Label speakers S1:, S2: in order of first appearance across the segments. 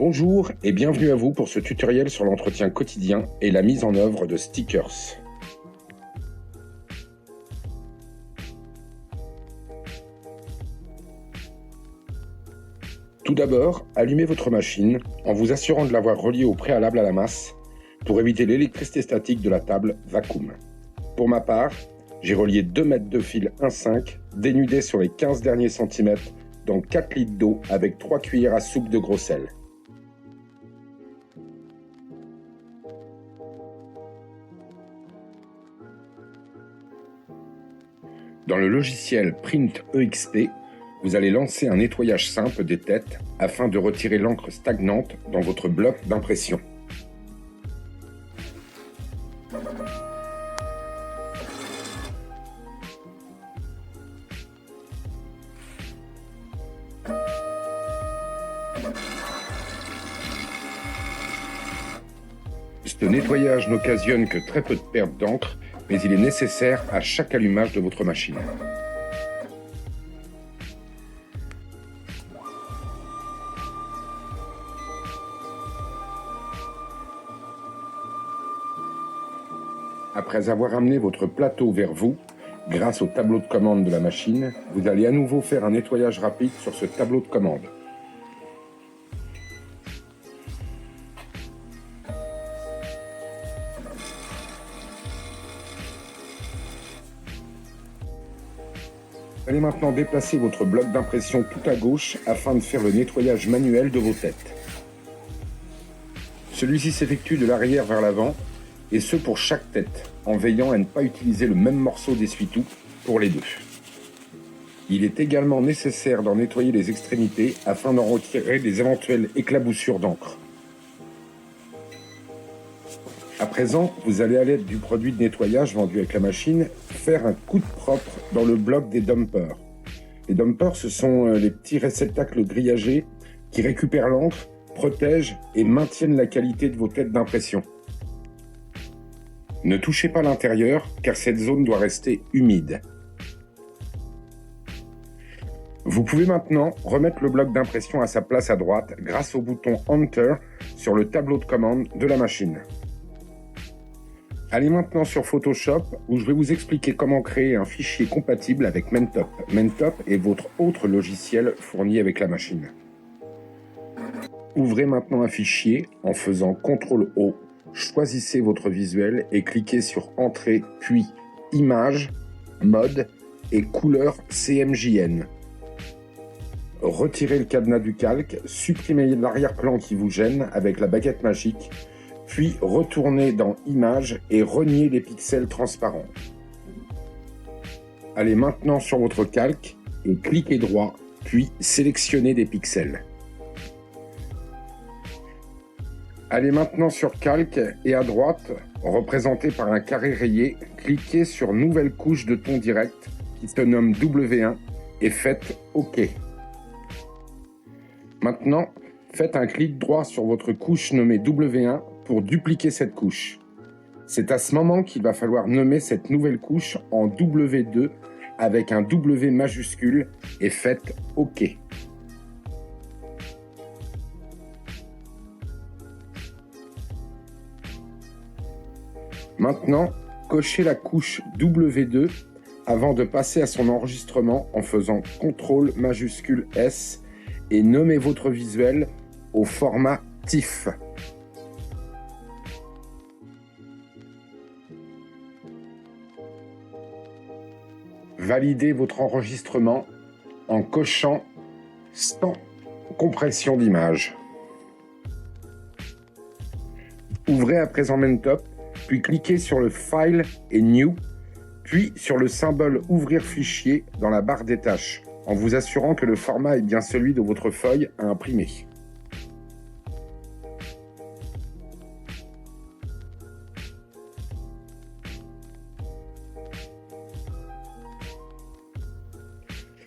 S1: Bonjour et bienvenue à vous pour ce tutoriel sur l'entretien quotidien et la mise en œuvre de stickers. Tout d'abord, allumez votre machine en vous assurant de l'avoir reliée au préalable à la masse pour éviter l'électricité statique de la table vacuum. Pour ma part, j'ai relié 2 mètres de fil 1,5 dénudés sur les 15 derniers centimètres dans 4 litres d'eau avec 3 cuillères à soupe de gros sel. Dans le logiciel Print EXP, vous allez lancer un nettoyage simple des têtes afin de retirer l'encre stagnante dans votre bloc d'impression. Ce nettoyage n'occasionne que très peu de perte d'encre, mais il est nécessaire à chaque allumage de votre machine. Après avoir amené votre plateau vers vous, grâce au tableau de commande de la machine, vous allez à nouveau faire un nettoyage rapide sur ce tableau de commande. Vous allez maintenant déplacer votre bloc d'impression tout à gauche afin de faire le nettoyage manuel de vos têtes. Celui-ci s'effectue de l'arrière vers l'avant, et ce pour chaque tête, en veillant à ne pas utiliser le même morceau d'essuie-tout pour les deux. Il est également nécessaire d'en nettoyer les extrémités afin d'en retirer les éventuelles éclaboussures d'encre. À présent, vous allez à l'aide du produit de nettoyage vendu avec la machine, faire un coup de propre dans le bloc des dumpers. Les dumpers, ce sont les petits réceptacles grillagés qui récupèrent l'encre, protègent et maintiennent la qualité de vos têtes d'impression. Ne touchez pas l'intérieur car cette zone doit rester humide. Vous pouvez maintenant remettre le bloc d'impression à sa place à droite grâce au bouton Enter sur le tableau de commande de la machine. Allez maintenant sur Photoshop où je vais vous expliquer comment créer un fichier compatible avec Mentop. Mentop est votre autre logiciel fourni avec la machine. Ouvrez maintenant un fichier en faisant CTRL-O, choisissez votre visuel et cliquez sur Entrée puis Images, Mode et Couleur CMJN. Retirez le cadenas du calque, supprimez l'arrière-plan qui vous gêne avec la baguette magique, puis retournez dans Images et reniez les pixels transparents. Allez maintenant sur votre calque et cliquez droit, puis sélectionnez des pixels. Allez maintenant sur Calque et à droite, représenté par un carré rayé, cliquez sur Nouvelle couche de ton direct qui se nomme W1 et faites OK. Maintenant, faites un clic droit sur votre couche nommée W1 pour dupliquer cette couche. C'est à ce moment qu'il va falloir nommer cette nouvelle couche en W2 avec un W majuscule et faites OK. Maintenant, cochez la couche W2 avant de passer à son enregistrement en faisant CTRL majuscule S et nommez votre visuel au format TIFF. Validez votre enregistrement en cochant sans compression d'image. Ouvrez à présent Mentop, puis cliquez sur le File et New, puis sur le symbole Ouvrir fichier dans la barre des tâches, en vous assurant que le format est bien celui de votre feuille à imprimer.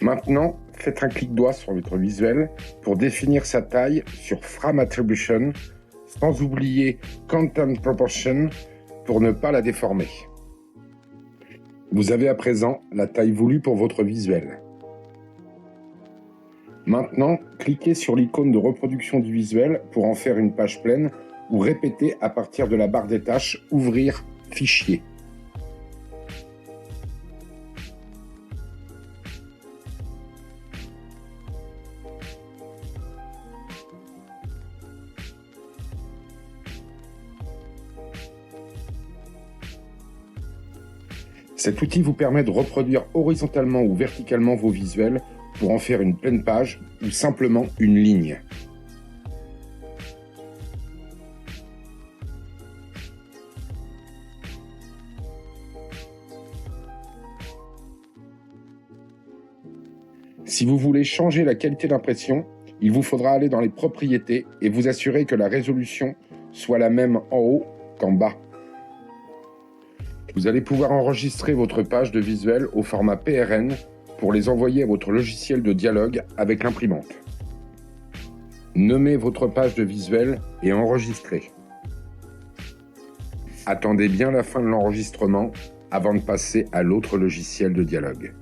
S1: Maintenant, faites un clic droit sur votre visuel pour définir sa taille sur Frame Attribution, sans oublier Content Proportion pour ne pas la déformer. Vous avez à présent la taille voulue pour votre visuel. Maintenant, cliquez sur l'icône de reproduction du visuel pour en faire une page pleine ou répétez à partir de la barre des tâches « Ouvrir fichier ». Cet outil vous permet de reproduire horizontalement ou verticalement vos visuels pour en faire une pleine page ou simplement une ligne. Si vous voulez changer la qualité d'impression, il vous faudra aller dans les propriétés et vous assurer que la résolution soit la même en haut qu'en bas. Vous allez pouvoir enregistrer votre page de visuel au format PRN pour les envoyer à votre logiciel de dialogue avec l'imprimante. Nommez votre page de visuel et enregistrez. Attendez bien la fin de l'enregistrement avant de passer à l'autre logiciel de dialogue.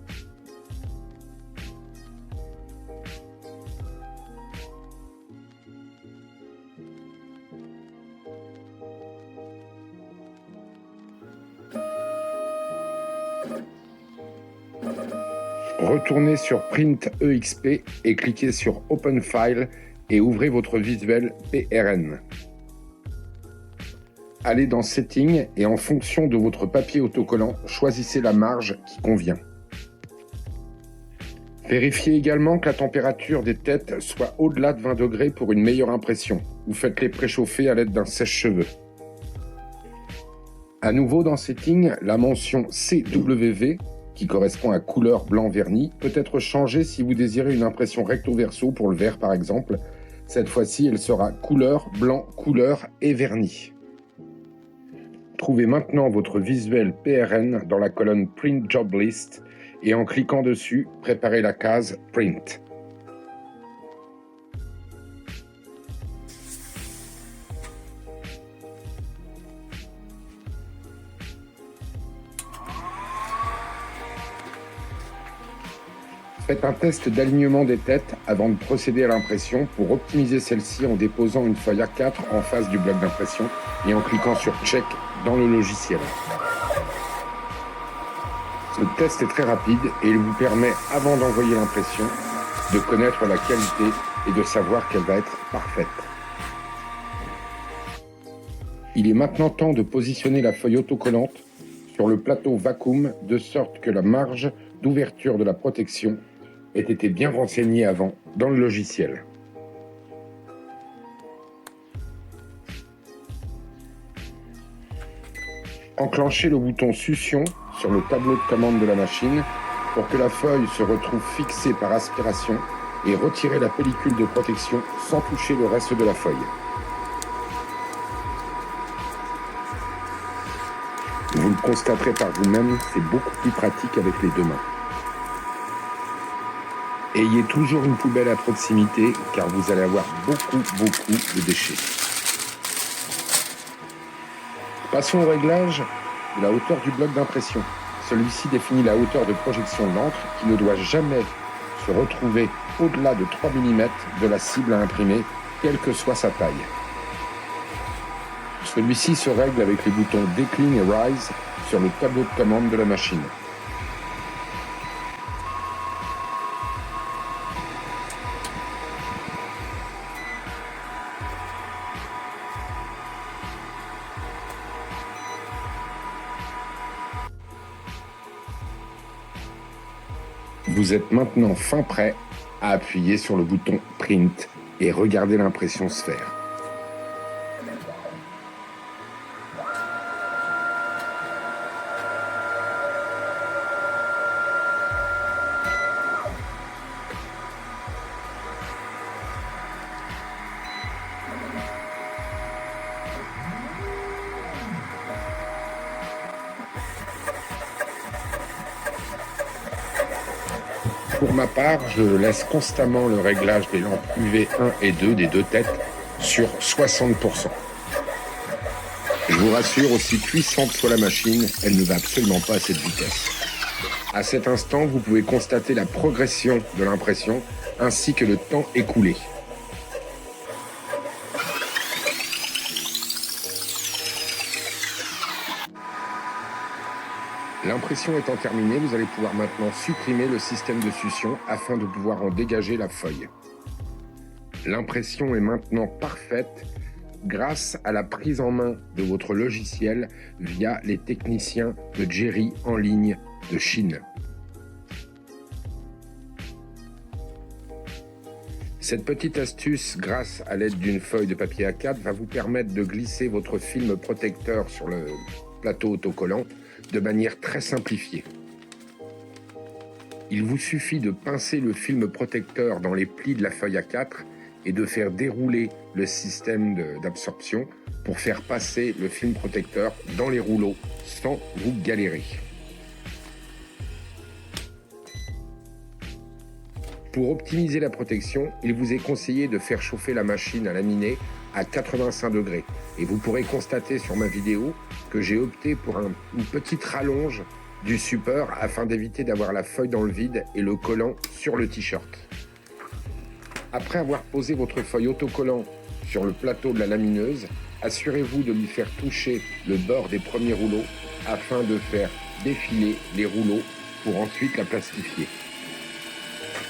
S1: Retournez sur Print EXP et cliquez sur Open File et ouvrez votre visuel PRN. Allez dans Settings et en fonction de votre papier autocollant, choisissez la marge qui convient. Vérifiez également que la température des têtes soit au-delà de 20 degrés pour une meilleure impression, ou faites-les préchauffer à l'aide d'un sèche-cheveux. À nouveau dans Settings, la mention CWV, qui correspond à couleur blanc verni, peut être changée si vous désirez une impression recto verso pour le vert par exemple. Cette fois-ci, elle sera couleur, blanc, couleur et verni. Trouvez maintenant votre visuel PRN dans la colonne Print Job List et en cliquant dessus, préparez la case Print. Faites un test d'alignement des têtes avant de procéder à l'impression pour optimiser celle-ci en déposant une feuille A4 en face du bloc d'impression et en cliquant sur Check dans le logiciel. Ce test est très rapide et il vous permet, avant d'envoyer l'impression, de connaître la qualité et de savoir qu'elle va être parfaite. Il est maintenant temps de positionner la feuille autocollante sur le plateau vacuum de sorte que la marge d'ouverture de la protection ait été bien renseignée avant dans le logiciel. Enclenchez le bouton Succion sur le tableau de commande de la machine pour que la feuille se retrouve fixée par aspiration et retirez la pellicule de protection sans toucher le reste de la feuille. Vous le constaterez par vous-même, c'est beaucoup plus pratique avec les deux mains. Ayez toujours une poubelle à proximité car vous allez avoir beaucoup de déchets. Passons au réglage de la hauteur du bloc d'impression. Celui-ci définit la hauteur de projection de l'encre qui ne doit jamais se retrouver au-delà de 3 mm de la cible à imprimer, quelle que soit sa taille. Celui-ci se règle avec les boutons Decline et Rise sur le tableau de commande de la machine. Vous êtes maintenant fin prêt à appuyer sur le bouton Print et regarder l'impression se faire. Pour ma part, je laisse constamment le réglage des lampes UV 1 et 2 des deux têtes sur 60%. Je vous rassure, aussi puissante soit la machine, elle ne va absolument pas à cette vitesse. À cet instant, vous pouvez constater la progression de l'impression ainsi que le temps écoulé. L'impression étant terminée, vous allez pouvoir maintenant supprimer le système de succion afin de pouvoir en dégager la feuille. L'impression est maintenant parfaite grâce à la prise en main de votre logiciel via les techniciens de Jerry en ligne de Chine. Cette petite astuce, grâce à l'aide d'une feuille de papier A4, va vous permettre de glisser votre film protecteur sur le plateau autocollant de manière très simplifiée. Il vous suffit de pincer le film protecteur dans les plis de la feuille A4 et de faire dérouler le système d'absorption pour faire passer le film protecteur dans les rouleaux sans vous galérer. Pour optimiser la protection, il vous est conseillé de faire chauffer la machine à laminer à 85 degrés. Et vous pourrez constater sur ma vidéo que j'ai opté pour une petite rallonge du support afin d'éviter d'avoir la feuille dans le vide et le collant sur le t-shirt. Après avoir posé votre feuille autocollant sur le plateau de la lamineuse, assurez-vous de lui faire toucher le bord des premiers rouleaux afin de faire défiler les rouleaux pour ensuite la plastifier.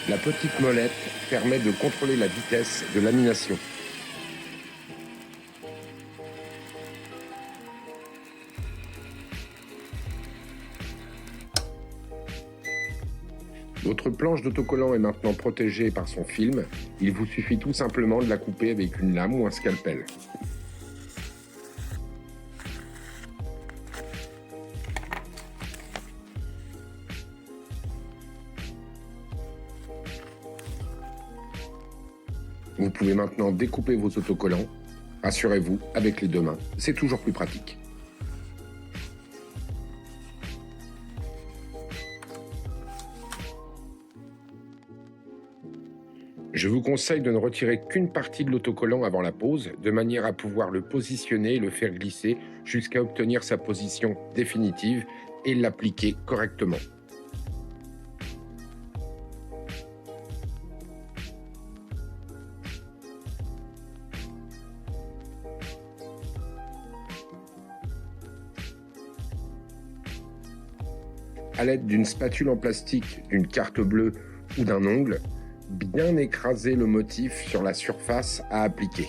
S1: La petite molette permet de contrôler la vitesse de lamination. Votre planche d'autocollant est maintenant protégée par son film. Il vous suffit tout simplement de la couper avec une lame ou un scalpel. Vous pouvez maintenant découper vos autocollants. Rassurez-vous, avec les deux mains, c'est toujours plus pratique. Je vous conseille de ne retirer qu'une partie de l'autocollant avant la pose, de manière à pouvoir le positionner et le faire glisser jusqu'à obtenir sa position définitive et l'appliquer correctement. À l'aide d'une spatule en plastique, d'une carte bleue ou d'un ongle, bien écraser le motif sur la surface à appliquer.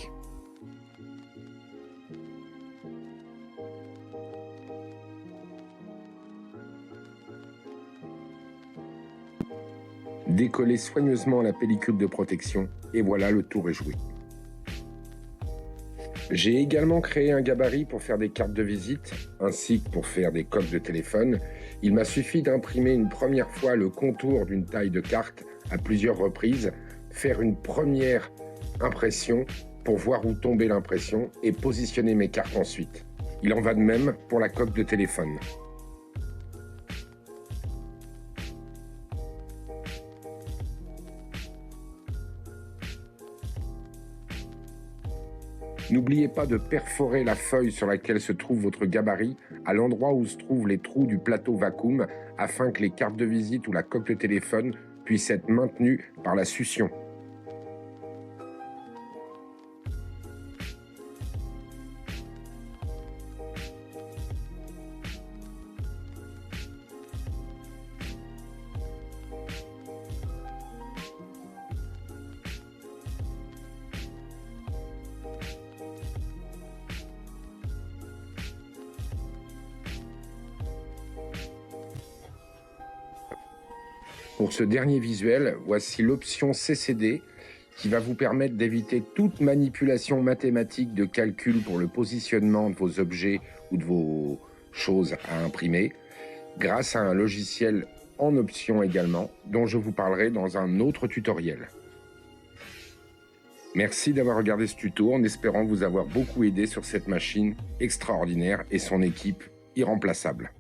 S1: Décollez soigneusement la pellicule de protection et voilà, le tour est joué. J'ai également créé un gabarit pour faire des cartes de visite, ainsi que pour faire des coques de téléphone. Il m'a suffi d'imprimer une première fois le contour d'une taille de carte à plusieurs reprises, faire une première impression pour voir où tombait l'impression et positionner mes cartes ensuite. Il en va de même pour la coque de téléphone. N'oubliez pas de perforer la feuille sur laquelle se trouve votre gabarit à l'endroit où se trouvent les trous du plateau vacuum afin que les cartes de visite ou la coque de téléphone puissent être maintenues par la succion. Pour ce dernier visuel, voici l'option CCD qui va vous permettre d'éviter toute manipulation mathématique de calcul pour le positionnement de vos objets ou de vos choses à imprimer, grâce à un logiciel en option également, dont je vous parlerai dans un autre tutoriel. Merci d'avoir regardé ce tuto en espérant vous avoir beaucoup aidé sur cette machine extraordinaire et son équipe irremplaçable.